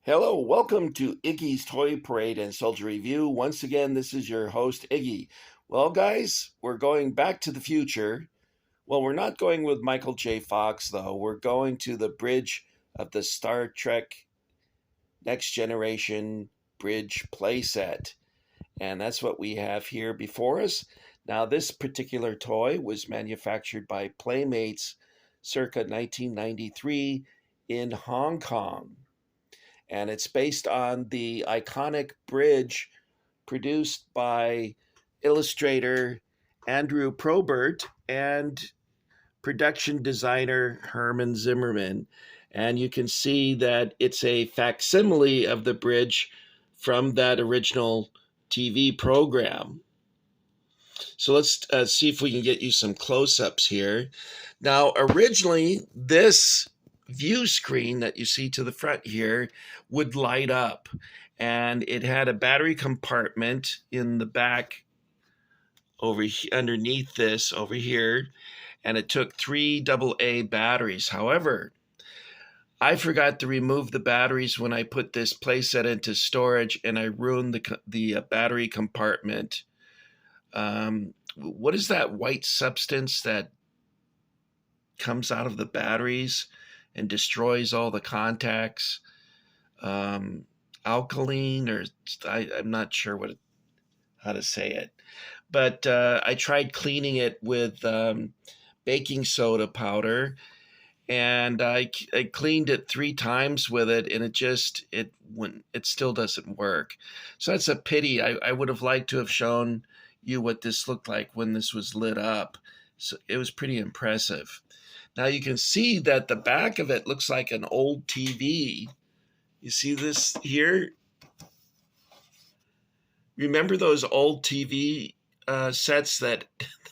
Hello, welcome to Iggy's Toy Parade and Soldier Review. Once again, this is your host, Iggy. Well, guys, we're going back to the future. Well, we're not going with Michael J. Fox, though. We're going to the bridge of the Star Trek Next Generation Bridge playset. And that's what we have here before us. Now, this particular toy was manufactured by Playmates circa 1993 in Hong Kong, and it's based on the iconic bridge produced by illustrator Andrew Probert and production designer Herman Zimmerman. And you can see that it's a facsimile of the bridge from that original TV program. So let's see if we can get you some close-ups here. Now, originally, this view screen that you see to the front here would light up, and it had a battery compartment in the back underneath this over here, and it took 3 AA batteries. However, I forgot to remove the batteries when I put this playset into storage, and I ruined the battery compartment. What is that white substance that comes out of the batteries and destroys all the contacts? Alkaline, or I'm not sure how to say it. But I tried cleaning it with baking soda powder, and I cleaned it 3 times with it, and it still doesn't work. So that's a pity. I would have liked to have shown you what this looked like when this was lit up. So it was pretty impressive. Now you can see that the back of it looks like an old TV. You see this here? Remember those old TV sets that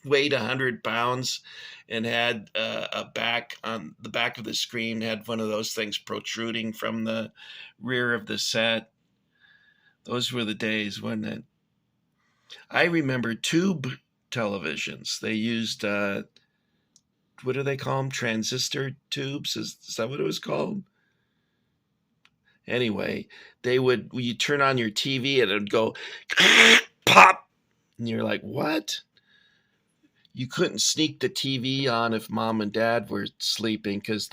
weighed 100 pounds and had a back on the back of the screen, had one of those things protruding from the rear of the set? Those were the days, wasn't it? I remember tube televisions. They used, what do they call them? Transistor tubes? Is that what it was called? Anyway, you turn on your TV and it would go pop. And you're like, what? You couldn't sneak the TV on if mom and dad were sleeping, because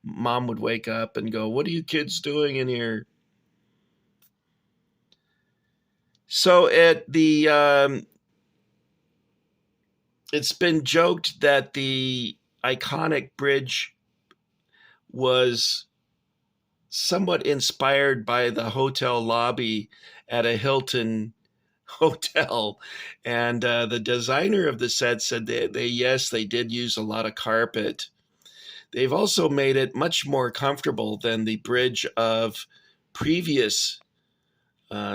mom would wake up and go, what are you kids doing in here? So it's been joked that the iconic bridge was somewhat inspired by the hotel lobby at a Hilton hotel. And the designer of the set said they did use a lot of carpet. They've also made it much more comfortable than the bridge of previous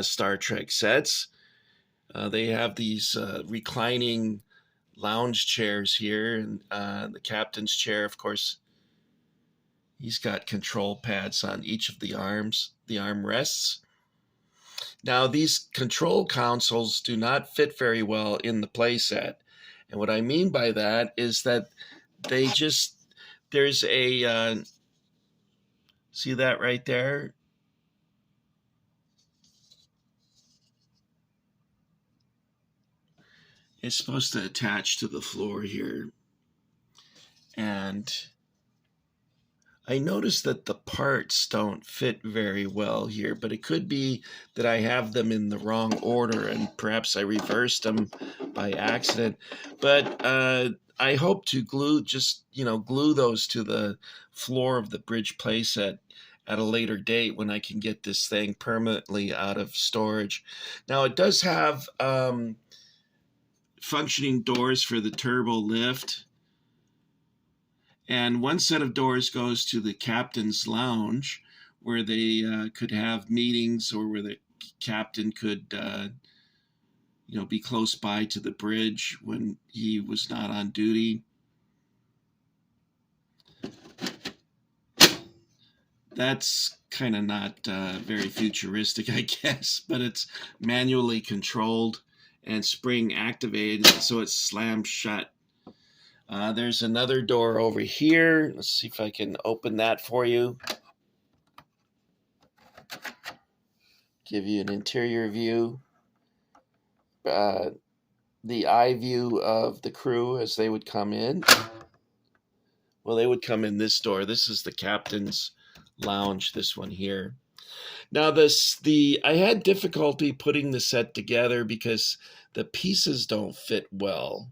Star Trek sets. They have these reclining lounge chairs here, and the captain's chair, of course, he's got control pads on each of the armrests. Now, these control consoles do not fit very well in the playset. And what I mean by that is that there's a, see that right there? It's supposed to attach to the floor here. And I noticed that the parts don't fit very well here, but it could be that I have them in the wrong order and perhaps I reversed them by accident. But I hope to glue those to the floor of the bridge playset at a later date when I can get this thing permanently out of storage. Now, it does have functioning doors for the turbo lift. And one set of doors goes to the captain's lounge, where they could have meetings, or where the captain could, be close by to the bridge when he was not on duty. That's kind of not very futuristic, I guess, but it's manually controlled and spring activated, so it's slammed shut. There's another door over here. Let's see if I can open that for you. give you an interior view. The eye view of the crew as they would come in. Well, they would come in this door. This is the captain's lounge, this one here. Now I had difficulty putting the set together because the pieces don't fit well.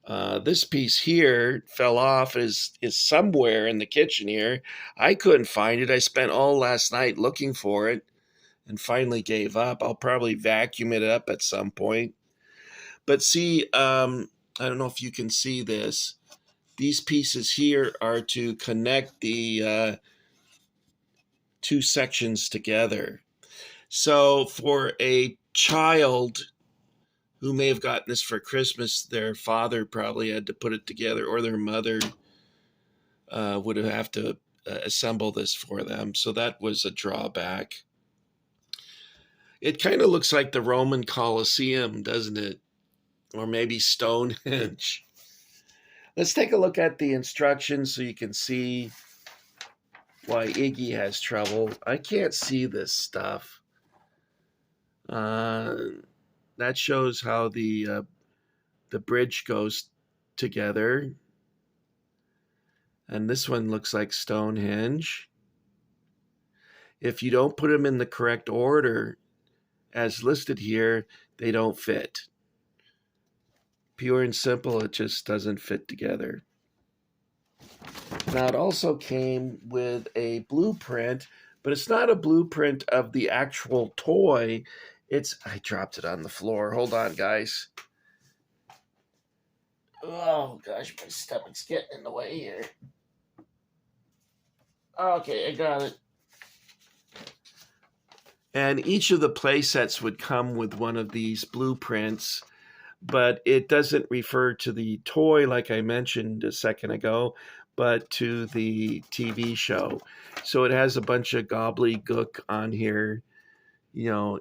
This piece here fell off, is somewhere in the kitchen here. I couldn't find it. I spent all last night looking for it and finally gave up. I'll probably vacuum it up at some point. But see, I don't know if you can see this. These pieces here are to connect the two sections together. So for a child who may have gotten this for Christmas, their father probably had to put it together, or their mother would have to assemble this for them. So that was a drawback. It kind of looks like the Roman Colosseum, doesn't it? Or maybe Stonehenge. Let's take a look at the instructions so you can see why Iggy has trouble. I can't see this stuff. That shows how the bridge goes together. And this one looks like Stonehenge. If you don't put them in the correct order, as listed here, they don't fit. Pure and simple, it just doesn't fit together. Now, it also came with a blueprint, but it's not a blueprint of the actual toy. I dropped it on the floor. Hold on, guys. Oh, gosh, my stomach's getting in the way here. Okay, I got it. And each of the play sets would come with one of these blueprints, but it doesn't refer to the toy like I mentioned a second ago, but to the TV show. So it has a bunch of gobbledygook on here. You know,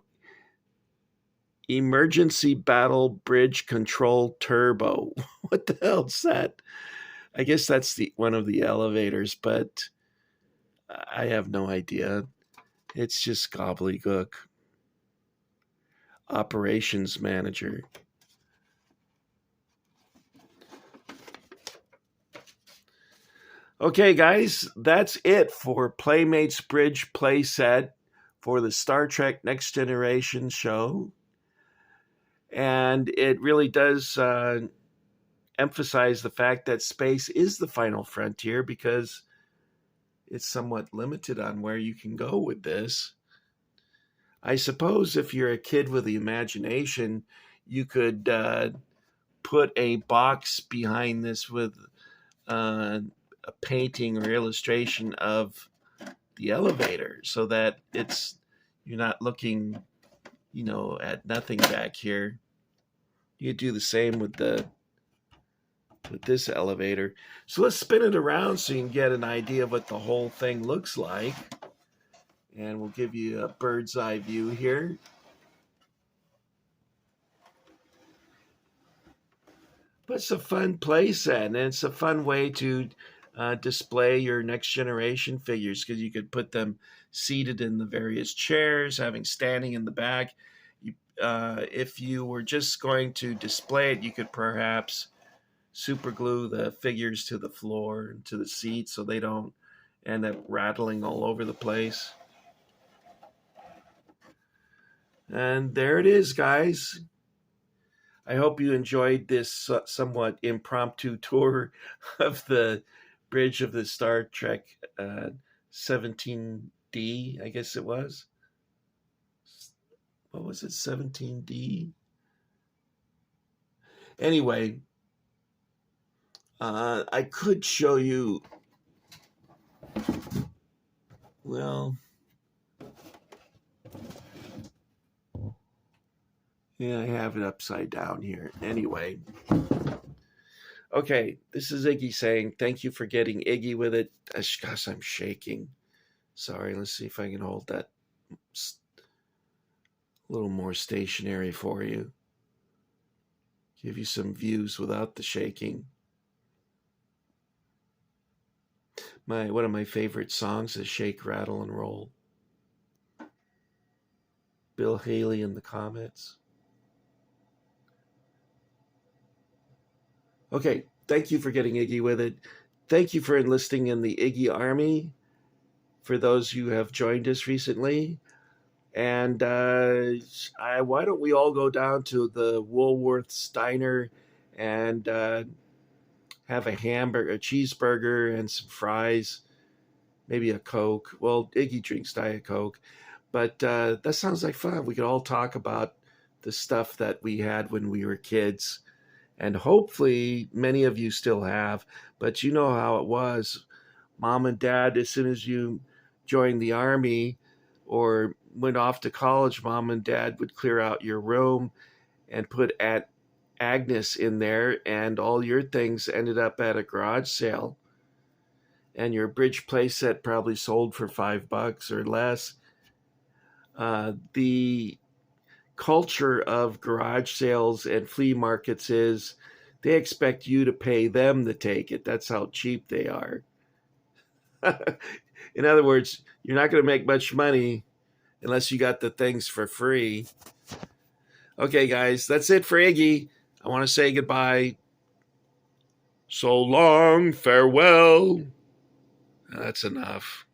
Emergency Battle Bridge Control Turbo. What the hell's that? I guess that's one of the elevators, but I have no idea. It's just gobbledygook. Operations Manager. Okay, guys, that's it for Playmates Bridge Playset for the Star Trek Next Generation show. And it really does emphasize the fact that space is the final frontier, because it's somewhat limited on where you can go with this. I suppose if you're a kid with the imagination, you could put a box behind this with a painting or illustration of the elevator, so that you're not looking, at nothing back here. You do the same with this elevator. So let's spin it around so you can get an idea of what the whole thing looks like. And we'll give you a bird's eye view here. But it's a fun play set, and it's a fun way to display your Next Generation figures, because you could put them seated in the various chairs, having standing in the back. If you were just going to display it, you could perhaps super glue the figures to the floor and to the seat so they don't end up rattling all over the place. And there it is, guys. I hope you enjoyed this somewhat impromptu tour of the bridge of the Star Trek 17D, I guess it was. What was it, 17D? Anyway, I could show you, well, yeah, I have it upside down here. Anyway, okay, this is Iggy saying thank you for getting Iggy with it. Gosh, I'm shaking. Sorry, let's see if I can hold that a little more stationary for you. Give you some views without the shaking. One of my favorite songs is Shake, Rattle, and Roll. Bill Haley in the comments. Okay, thank you for getting Iggy with it. Thank you for enlisting in the Iggy Army for those who have joined us recently. And why don't we all go down to the Woolworth Steiner and have a hamburger, a cheeseburger, and some fries, maybe a Coke. Well, Iggy drinks Diet Coke, but that sounds like fun. We could all talk about the stuff that we had when we were kids, and hopefully many of you still have. But you know how it was. Mom and dad, as soon as you joined the army or went off to college, mom and dad would clear out your room and put Aunt Agnes in there, and all your things ended up at a garage sale. And your bridge playset probably sold for $5 or less. The culture of garage sales and flea markets is they expect you to pay them to take it. That's how cheap they are. In other words, you're not going to make much money unless you got the things for free. Okay, guys, that's it for Iggy. I want to say goodbye. So long, farewell. That's enough.